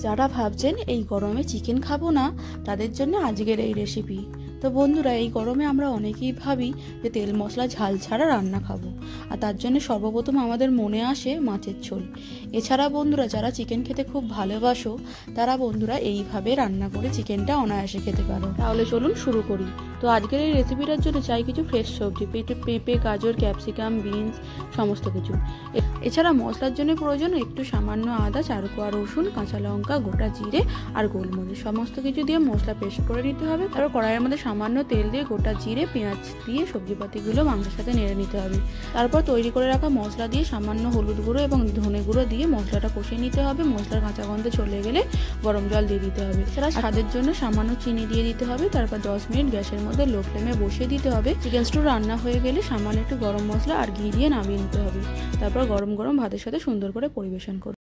যারা ভাবছেন এই গরমে চিকেন খাবো না, তাদের জন্য আজকের এই রেসিপি। তো বন্ধুরা, এই গরমে আমরা অনেকেই ভাবি যে তেল মশলা ঝাল ছাড়া রান্না খাবো, আর তার জন্য সর্বপ্রথম আমাদের মনে আসে মাছের ঝোল। এছাড়া বন্ধুরা, যারা চিকেন খেতে খুব ভালোবাসো, তারা বন্ধুরা এইভাবে রান্না করে চিকেনটা অনায়াসে খেতে পারো। তাহলে চলুন শুরু করি। তো আজকের এই রেসিপিটার জন্য চাই কিছু ফ্রেশ সবজি, পেঁপে, গাজর, ক্যাপসিকাম, বিনস, সমস্ত কিছু। এছাড়া মশলার জন্য প্রয়োজন একটু সামান্য আদা, চারকোয়া রসুন, কাঁচা লঙ্কা, গোটা জিরে আর গোলমরিচ, সমস্ত কিছু দিয়ে মশলা পেস্ট করে নিতে হবে। তারপর কড়াইয়ের মধ্যে সামান্য তেল দিয়ে গোটা জিরে, পেঁয়াজ দিয়ে সবজিপাতিগুলো মাংসের সাথে নেড়ে নিতে হবে। তারপর তৈরি করে রাখা মশলা দিয়ে সামান্য হলুদ গুঁড়ো এবং ধনে গুঁড়ো দিয়ে মশলাটা কষিয়ে নিতে হবে। মশলার কাঁচা গন্ধ চলে গেলে গরম জল দিয়ে দিতে হবে। এছাড়া স্বাদের জন্য সামান্য চিনি দিয়ে দিতে হবে। তারপর 10 মিনিট গ্যাসের মধ্যে লো ফ্লেমে বসিয়ে দিতে হবে। চিকেন স্টু রান্না হয়ে গেলে সামান্য একটু গরম মশলা আর ঘি দিয়ে নামিয়ে নিতে হবে। তারপর গরম গরম ভাতের সাথে সুন্দর করে পরিবেশন করুন।